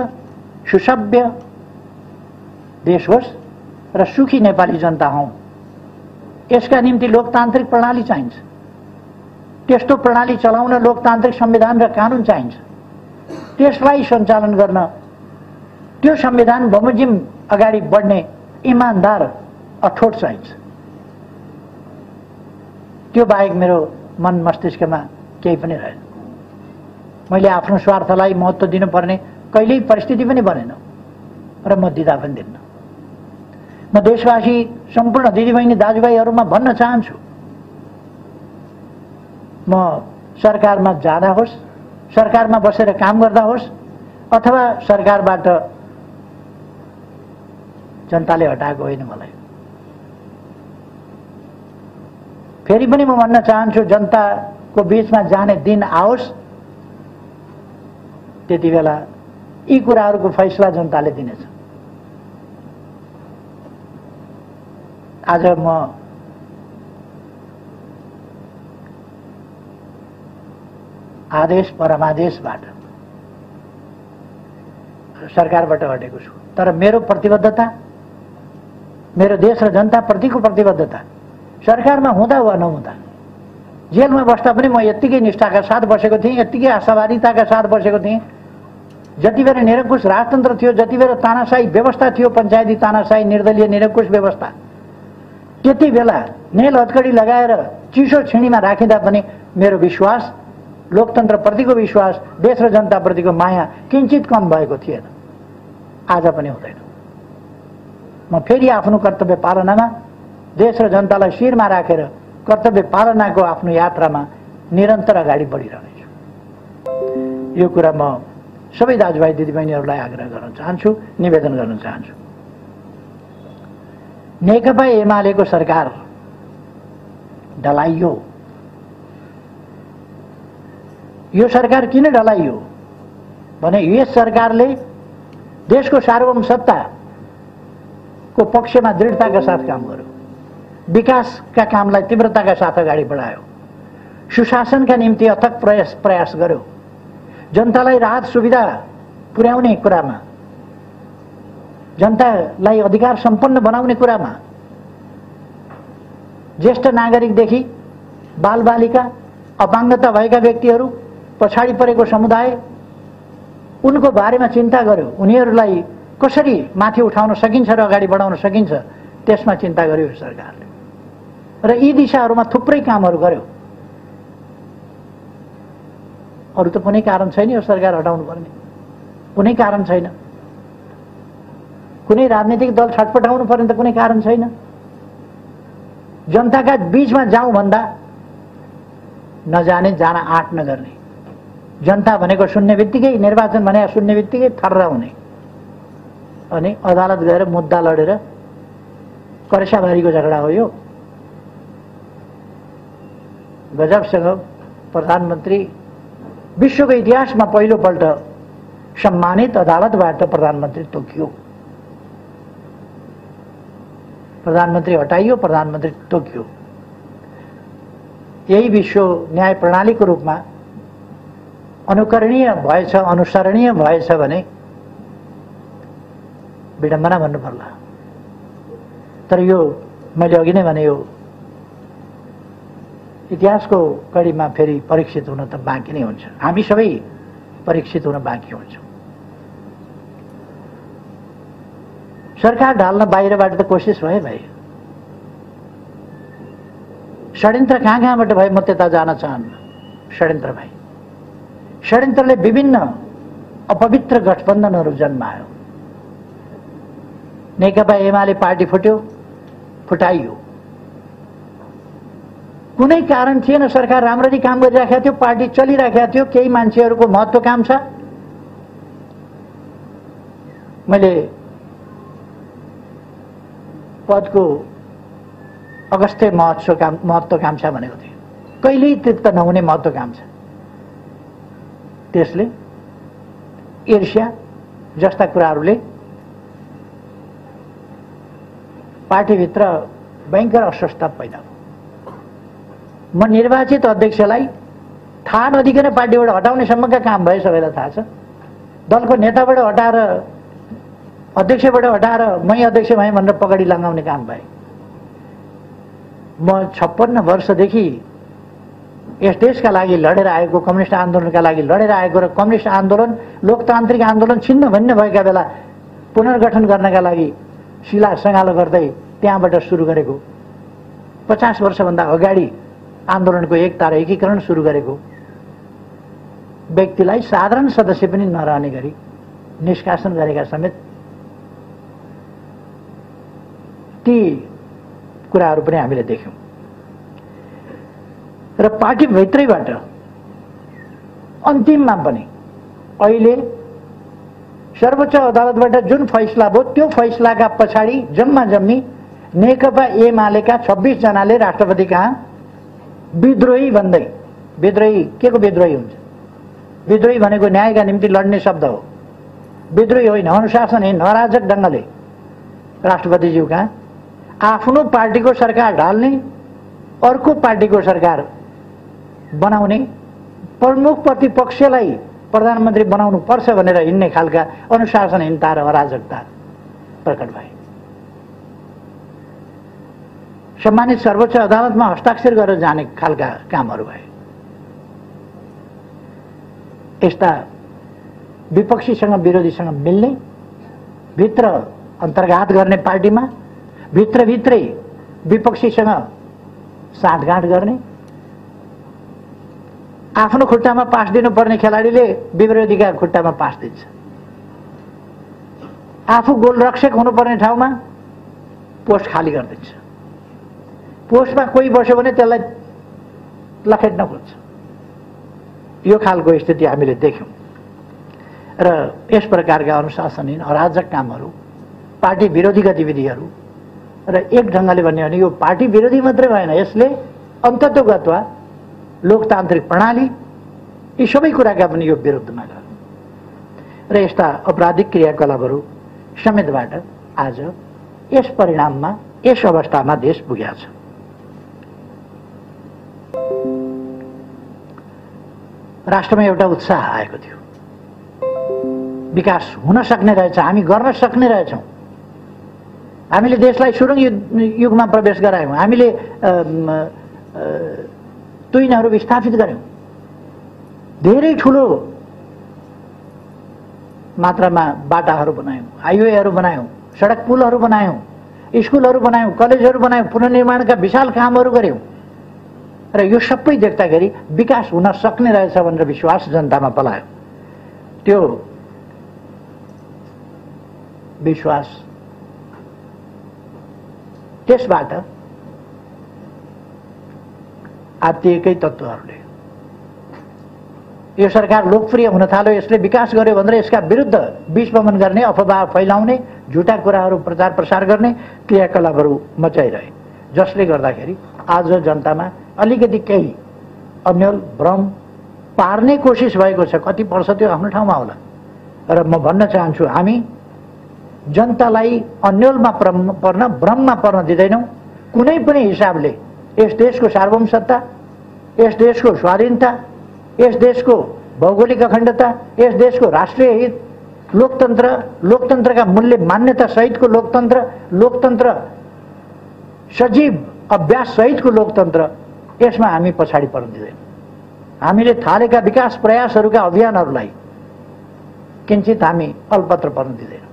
सुसभ्य देश होस् र सुखी नेपाली जनता हौं। यसका निम्ति लोकतान्त्रिक प्रणाली चाहिन्छ। त्यस्तो प्रणाली चलाउन लोकतान्त्रिक संविधान र कानुन चाहिन्छ। त्यसलाई सञ्चालन गर्न त्यो संविधान बमोजिम अगाडि बढ्ने इमानदार अठोट चाहिन्छ। त्यो बाहेक मेरो मन मस्तिष्कमा केही पनि रहेन। मैले आफ्नो स्वार्थलाई महत्त्व दिनुपर्ने कहिल्यै परिस्थिति पनि बनेन र म दिँदा पनि दिन्न। म देशवासी सम्पूर्ण दिदीबहिनी दाजुभाइहरूमा भन्न चाहन्छु, म सरकारमा जाँदा होस्, सरकारमा बसेर काम गर्दा होस् अथवा सरकारबाट जनताले हटाएको होइन मलाई। फेरि पनि म भन्न चाहन्छु, जनताको बीचमा जाने दिन आओस्, त्यति बेला यी कुराहरूको फैसला जनताले दिनेछ। आज म आदेश परमादेशबाट सरकारबाट हटेको छु, तर मेरो प्रतिबद्धता, मेरो देश र जनता प्रतिको प्रतिबद्धता सरकारमा हुँदा वा नहुँदा, जेलमा बस्दा पनि म यत्तिकै निष्ठाका साथ बसेको थिएँ, यत्तिकै आशावादिताका साथ बसेको थिएँ। जति बेला निरङ्कुश राजतन्त्र थियो, जति बेला तानाशाही व्यवस्था थियो, पञ्चायती तानाशाही, निर्दलीय निरङ्कुश व्यवस्था, त्यति बेला नेल हत्कडी लगाएर चिसो छिणीमा राखिँदा पनि मेरो विश्वास, लोकतन्त्रप्रतिको विश्वास, देश र जनताप्रतिको माया किञ्चित कम भएको थिएन। आज पनि हुँदैन। म फेरि आफ्नो कर्तव्य पालनामा, देश र जनतालाई शिरमा राखेर कर्तव्य पालनाको आफ्नो यात्रामा निरन्तर अगाडि बढिरहनेछु। यो कुरा म सबै दाजुभाइ दिदीबहिनीहरूलाई आग्रह गर्न चाहन्छु, निवेदन गर्न चाहन्छु। नेकपा एमालेको सरकार ढलाइयो। यो सरकार किन ढलाइयो भने यस सरकारले देशको सार्वभौम सत्ताको पक्षमा दृढताका साथ काम गर्यो, विकासका कामलाई तीव्रताका साथ अगाडि बढायो, सुशासनका निम्ति अथक प्रयास गर्यो, जनतालाई राहत सुविधा पुर्याउने कुरामा, जनतालाई अधिकार सम्पन्न बनाउने कुरामा, ज्येष्ठ नागरिकदेखि बालबालिका, अपाङ्गता भएका व्यक्तिहरू, पछाडि परेको समुदाय, उनको बारेमा चिन्ता गर्यो। उनीहरूलाई कसरी माथि उठाउन सकिन्छ र अगाडि बढाउन सकिन्छ, त्यसमा चिन्ता गर्यो सरकारले र यी दिशाहरूमा थुप्रै कामहरू गर्यो। अरू त कुनै कारण छैन यो सरकार हटाउनु पर्ने, कुनै कारण छैन। कुनै राजनीतिक दल छटपटाउनु पर्ने त कुनै कारण छैन। जनताका बीचमा जाउँ भन्दा नजाने, जान आँट नगर्ने, जनता भनेको सुन्ने बित्तिकै, निर्वाचन भने सुन्ने बित्तिकै थर्रा हुने अनि अदालत गएर मुद्दा लडेर कर्साबारीको झगडा हो यो। गजबसँग प्रधानमन्त्री विश्वको इतिहासमा पहिलोपल्ट सम्मानित अदालतबाट प्रधानमन्त्री तोकियो। प्रधानमन्त्री हटाइयो, प्रधानमन्त्री तोकियो। यही विश्व न्याय प्रणालीको रूपमा अनुकरणीय भएछ, अनुसरणीय भएछ भने विडम्बना भन्नु पर्ला। तर यो मैले अघि नै भने, यो इतिहासको कडीमा फेरि परीक्षित हुन त बाँकी नै हुन्छ। हामी सबै परीक्षित हुन बाँकी हुन्छ। सरकार ढाल्न बाहिरबाट त कोसिस भयो भाइ, षड्यन्त्र कहाँ कहाँबाट भयो म त्यता जान चाहन्न। षड्यन्त्र भाइ, षड्यन्त्रले विभिन्न अपवित्र गठबन्धनहरू जन्मायो। नेकपा एमाले पार्टी फुट्यो, फुटाइयो। कुनै कारण थिएन, सरकार राम्ररी काम गरिराखेको थियो, पार्टी चलिराखेको थियो, केही मान्छेहरूको महत्त्वाकांक्षा। मैले पदको अगस्त्य महत्त्वाकांक्षा भनेको थिएँ, कहिल्यै तृप्त नहुने महत्त्वाकांक्षा। त्यसले ईर्ष्या जस्ता कुराहरूले पार्टीभित्र भयङ्कर अस्वस्थता पैदा भयो। म निर्वाचित अध्यक्षलाई थाहा नदिकन पार्टीबाट हटाउने सम्मका काम भयो, सबैलाई थाहा छ। दलको नेताबाट हटाएर, अध्यक्षबाट हटाएर मै अध्यक्ष भएँ भनेर पगडी लगाउने काम भए। म 56 वर्षदेखि यस देशका लागि लडेर आएको, कम्युनिस्ट आन्दोलनका लागि लडेर आएको र कम्युनिस्ट आन्दोलन, लोकतान्त्रिक आन्दोलन छिन्न भिन्न भएका बेला पुनर्गठन गर्नका लागि शिला सङ्गालो गर्दै त्यहाँबाट सुरु गरेको, 50 वर्षभन्दा अगाडि आन्दोलनको एकता र एकीकरण सुरु गरेको व्यक्तिलाई साधारण सदस्य पनि नरहने गरी निष्कासन गरेका समेत ती कुराहरू पनि हामीले देख्यौँ। र पार्टी भित्रैबाट अन्तिममा पनि अहिले सर्वोच्च अदालतबाट जुन फैसला भयो त्यो फैसलाका पछाडि जम्मा जम्मी नेकपा एमालेका 26 जनाले राष्ट्रपति कहाँ विद्रोही भन्दै, विद्रोही के को विद्रोही हुन्छ? विद्रोही भनेको न्यायका निम्ति लड्ने शब्द हो, विद्रोही होइन, अनुशासनहीन अराजक ढङ्गले राष्ट्रपतिज्यू कहाँ आफ्नो पार्टीको सरकार ढाल्ने, अर्को पार्टीको सरकार बनाउने, प्रमुख प्रतिपक्षलाई प्रधानमन्त्री बनाउनु पर्छ भनेर हिँड्ने खालका अनुशासनहीनता र अराजकता प्रकट भए। सम्मानित सर्वोच्च अदालतमा हस्ताक्षर गरेर जाने खालका कामहरू भए। यस्ता विपक्षीसँग विरोधीसँग मिल्ने, भित्र अन्तर्घात गर्ने पार्टीमा भित्रभित्रै विपक्षीसँग साँठगाँठ गर्ने, आफ्नो खुट्टामा पास दिनुपर्ने खेलाडीले विरोधीका खुट्टामा पास दिन्छ, आफू गोलरक्षक हुनुपर्ने ठाउँमा पोस्ट खाली गरिदिन्छ, पोस्टमा कोही बस्यो भने त्यसलाई लखेट्न खोज्छ। यो खालको स्थिति हामीले देख्यौँ र यस प्रकारका अनुशासनहीन अराजक कामहरू, पार्टी विरोधी गतिविधिहरू र एक ढङ्गले भन्यो भने यो पार्टी विरोधी मात्रै भएन, यसले अन्ततोगत्वा लोकतान्त्रिक प्रणाली यी सबै कुराका पनि यो विरुद्धमा गयो र यस्ता अपराधिक क्रियाकलापहरू समेतबाट आज यस परिणाममा, यस अवस्थामा देश पुगेको छ। राष्ट्रमा एउटा उत्साह आएको थियो, विकास हुन सक्ने रहेछ, हामी गर्न सक्ने रहेछौँ, हामीले देशलाई सुरुङ युगमा प्रवेश गरायौँ, हामीले तुइनहरू विस्थापित गर्यौँ, धेरै ठुलो मात्रामा बाटाहरू बनायौँ, हाइवेहरू बनायौँ, सडक पुलहरू बनायौँ, स्कुलहरू बनायौँ, कलेजहरू बनायौँ, पुनर्निर्माणका विशाल कामहरू गर्यौँ र यो सबै देख्दाखेरि विकास हुन सक्ने रहेछ भनेर विश्वास जनतामा पलायो। त्यो विश्वास त्यसबाट आत्तिएकै तत्त्वहरूले यो सरकार लोकप्रिय हुन थाल्यो, यसले विकास गर्यो भनेर यसका विरुद्ध विषवमन गर्ने, अफवाह फैलाउने, झुटा कुराहरू प्रचार प्रसार गर्ने क्रियाकलापहरू मचाइरहे, जसले गर्दाखेरि आज जनतामा अलिकति केही अन्यल भ्रम पार्ने कोसिस भएको छ। कति पर्छ त्यो आफ्नो ठाउँमा होला र म भन्न चाहन्छु, हामी जनतालाई अन्यलमा पर्न, भ्रममा पर्न दिँदैनौँ। कुनै पनि हिसाबले यस देशको सार्वभौमसत्ता, यस देशको स्वाधीनता, यस देशको भौगोलिक अखण्डता, यस देशको राष्ट्रिय हित, लोकतन्त्र, लोकतन्त्रका मूल्य मान्यता सहितको लोकतन्त्र, लोकतन्त्र सजीव अभ्यास सहितको लोकतन्त्र, यसमा हामी पछाडि पर्न दिँदैनौँ। हामीले थालेका विकास प्रयासहरूका अभियानहरूलाई किञ्चित हामी अलपत्र पर्न दिँदैनौँ।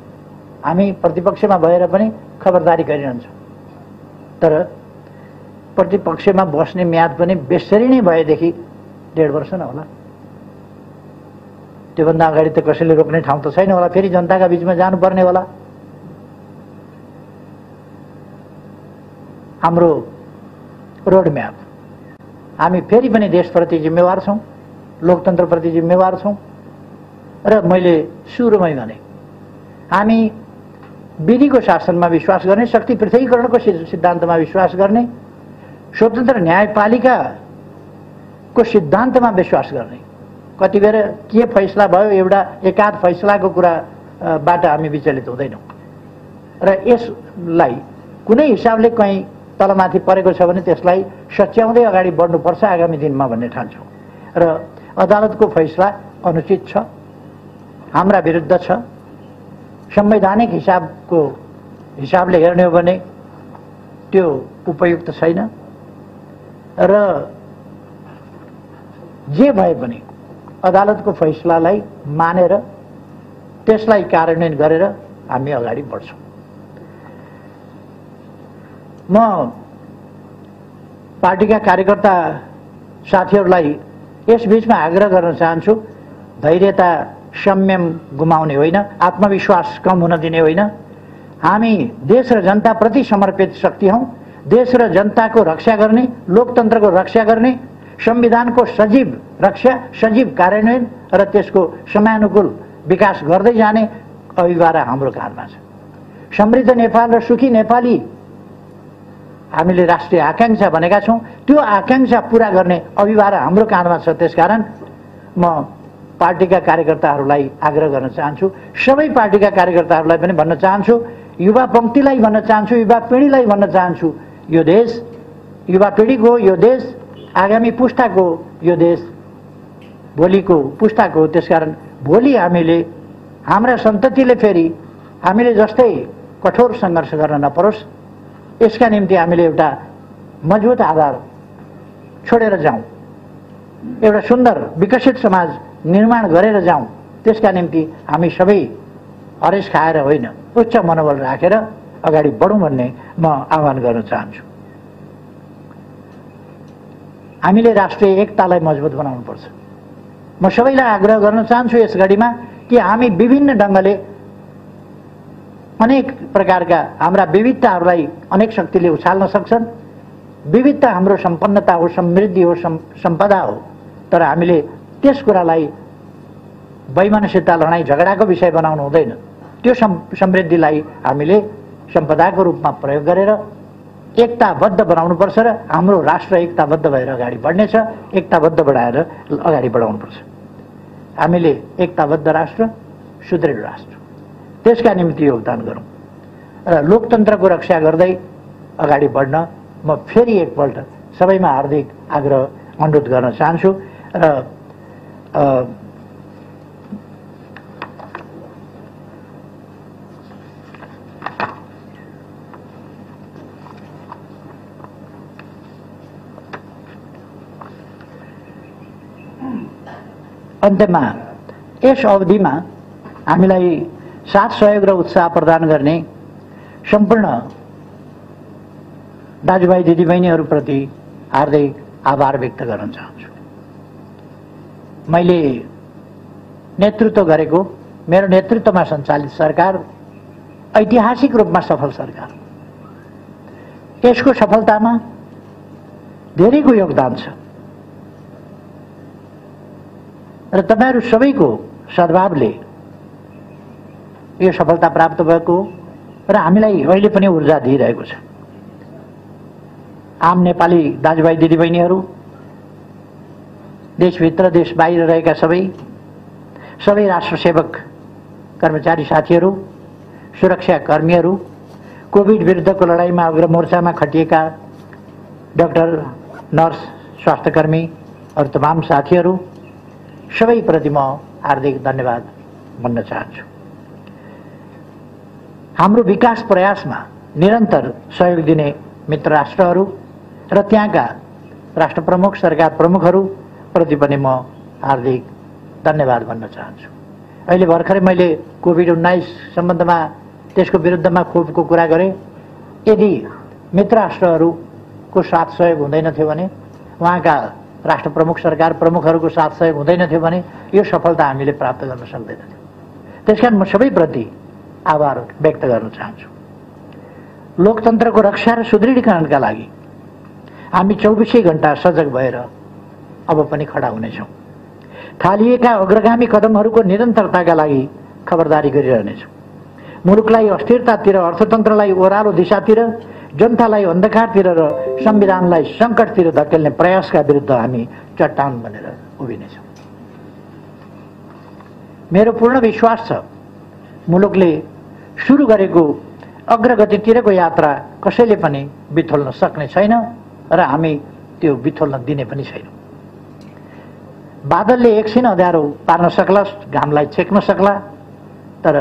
हामी प्रतिपक्षमा भएर पनि खबरदारी गरिरहन्छौँ, तर प्रतिपक्षमा बस्ने म्याद पनि बेसरी नै भएदेखि 1.5 वर्ष न होला, त्योभन्दा अगाडि त कसैले रोक्ने ठाउँ त छैन होला, फेरि जनताका बीचमा जानुपर्ने होला। हाम्रो रोडम्याप, हामी फेरि पनि देशप्रति जिम्मेवार छौँ, लोकतन्त्रप्रति जिम्मेवार छौँ र मैले सुरुमै भने हामी विधिको शासनमा विश्वास गर्ने, शक्ति पृथकीकरणको सिद्धान्तमा विश्वास गर्ने, स्वतन्त्र न्यायपालिकाको सिद्धान्तमा विश्वास गर्ने। कति बेर के फैसला भयो, एउटा एकाध फैसलाको कुराबाट हामी विचलित हुँदैनौँ र यसलाई कुनै हिसाबले कहीँ तलमाथि परेको छ भने त्यसलाई सच्याउँदै अगाडि बढ्नुपर्छ आगामी दिनमा भन्ने ठान्छौँ र अदालतको फैसला अनुचित छ, हाम्रा विरुद्ध छ, संवैधानिक हिसाबले हेर्ने हो भने त्यो उपयुक्त छैन र जे भए पनि अदालतको फैसलालाई मानेर त्यसलाई कार्यान्वयन गरेर हामी अगाडि बढ्छौँ। म पार्टीका कार्यकर्ता साथीहरूलाई यस बीचमा आग्रह गर्न चाहन्छु, धैर्यता, संयम गुमाउने होइन, आत्मविश्वास कम हुन दिने होइन, हामी देश र जनताप्रति समर्पित शक्ति हौं। देश र जनताको रक्षा गर्ने, लोकतन्त्रको रक्षा गर्ने, संविधानको सजीव रक्षा, सजीव कार्यान्वयन र त्यसको समयानुकूल विकास गर्दै जाने अभिभारा हाम्रो काँधमा छ। समृद्ध नेपाल र सुखी नेपाली हामीले राष्ट्रिय आकांक्षा भनेका छौं। त्यो आकांक्षा पूरा गर्ने अभिभारा हाम्रो काँधमा छ। त्यसकारण म पार्टीका कार्यकर्ताहरूलाई आग्रह गर्न चाहन्छु, सबै पार्टीका कार्यकर्ताहरूलाई पनि भन्न चाहन्छु, युवा पंक्तिलाई भन्न चाहन्छु, युवा पिँढीलाई भन्न चाहन्छु, यो देश युवा पिँढीको, यो देश आगामी पुस्ताको, यो देश भोलिको पुस्ताको। त्यसकारण भोलि हामीले, हाम्रा सन्ततिले फेरि हामीले जस्तै कठोर सङ्घर्ष गर्न नपरोस्, यसका निम्ति हामीले एउटा मजबुत आधार छोडेर जाउँ, एउटा सुन्दर विकसित समाज निर्माण गरेर जाउँ। त्यसका निम्ति हामी सबै हरेस खाएर होइन, उच्च मनोबल राखेर अगाडि बढौँ भन्ने म आह्वान गर्न चाहन्छु। हामीले राष्ट्रिय एकतालाई मजबुत बनाउनुपर्छ। म सबैलाई आग्रह गर्न चाहन्छु यस घडीमा कि हामी विभिन्न ढङ्गले अनेक प्रकारका हाम्रा विविधताहरूलाई अनेक शक्तिले उछाल्न सक्छन्। विविधता हाम्रो सम्पन्नता हो, समृद्धि हो, सम्पदा हो। तर हामीले त्यस कुरालाई वैमनस्यता, लडाईँ झगडाको विषय बनाउनु हुँदैन। त्यो समृद्धिलाई हामीले सम्पदाको रूपमा प्रयोग गरेर एकताबद्ध बनाउनुपर्छ र हाम्रो राष्ट्र एकताबद्ध भएर अगाडि बढ्नेछ। एकताबद्ध बनाएर अगाडि बढाउनुपर्छ। हामीले एकताबद्ध राष्ट्र, सुदृढ राष्ट्र, त्यसका निम्ति योगदान गरौँ र लोकतन्त्रको रक्षा गर्दै अगाडि बढ्न म फेरि एकपल्ट सबैमा हार्दिक आग्रह अनुरोध गर्न चाहन्छु। र अन्त्यमा यस अवधिमा हामीलाई साथ सहयोग र उत्साह प्रदान गर्ने सम्पूर्ण दाजुभाइ दिदीबहिनीहरूप्रति हार्दिक आभार व्यक्त गर्न चाहन्छु। मैले नेतृत्व गरेको, मेरो नेतृत्वमा सञ्चालित सरकार ऐतिहासिक रूपमा सफल सरकार। यसको सफलतामा धेरैको योगदान छ र तपाईहरु सबैको सद्भावले यो सफलता प्राप्त भएको र हामीलाई अहिले पनि ऊर्जा दिइरहेको छ। आम नेपाली दाजुभाइ दिदीबहिनीहरू, देशभित्र देश बाहिर रहेका सबै राष्ट्रसेवक कर्मचारी साथीहरू, सुरक्षा कर्मीहरू, कोभिड विरुद्धको लडाईँमा अग्रमोर्चामा खटिएका डाक्टर, नर्स, स्वास्थ्यकर्मी अरू तमाम साथीहरू सबैप्रति म हार्दिक धन्यवाद भन्न चाहन्छु। हाम्रो विकास प्रयासमा निरन्तर सहयोग दिने मित्र राष्ट्रहरू र त्यहाँका राष्ट्र प्रमुख, सरकार प्रमुखहरू प्रति पनि म हार्दिक धन्यवाद भन्न चाहन्छु। अहिले भर्खरै मैले कोभिड-19 सम्बन्धमा त्यसको विरुद्धमा खोपको कुरा गरेँ। यदि मित्र राष्ट्रहरूको साथ सहयोग हुँदैन थियो भने, उहाँका राष्ट्र प्रमुख, सरकार प्रमुखहरूको साथ सहयोग हुँदैन थियो भने यो सफलता हामीले प्राप्त गर्न सक्दैनथ्यौँ। त्यसकारण म सबैप्रति आभार व्यक्त गर्न चाहन्छु। लोकतन्त्रको रक्षा र सुदृढीकरणका लागि हामी 24 घण्टा सजग भएर अब पनि खडा हुनेछौँ। थालिएका अग्रगामी कदमहरूको निरन्तरताका लागि खबरदारी गरिरहनेछौँ। मुलुकलाई अस्थिरतातिर, अर्थतन्त्रलाई ओह्रालो दिशातिर, जनतालाई अन्धकारतिर र संविधानलाई सङ्कटतिर धकेल्ने प्रयासका विरुद्ध हामी चट्टान बनेर उभिनेछौँ। मेरो पूर्ण विश्वास छ मुलुकले सुरु गरेको अग्रगतितिरको यात्रा कसैले पनि बिथोल्न सक्ने छैन र हामी त्यो बिथोल्न दिने पनि छैनौँ। बादलले एकछिन अँध्यारो पार्न सक्ला, घामलाई छेक्न सक्ला, तर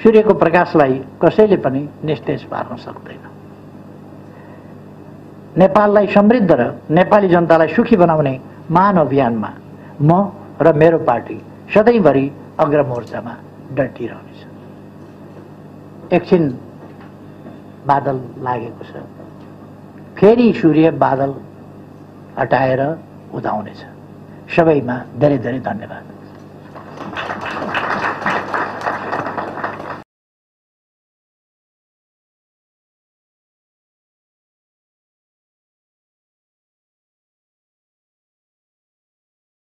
सूर्यको प्रकाशलाई कसैले पनि निस्तेज पार्न सक्दैन। नेपाललाई समृद्ध र नेपाली जनतालाई सुखी बनाउने महान अभियानमा म र मेरो पार्टी सधैँभरि अग्रमोर्चामा डटिरहनेछ। एकछिन बादल लागेको छ, फेरि सूर्य बादल हटाएर उदाउनेछ। सबैमा धेरै धेरै धन्यवाद।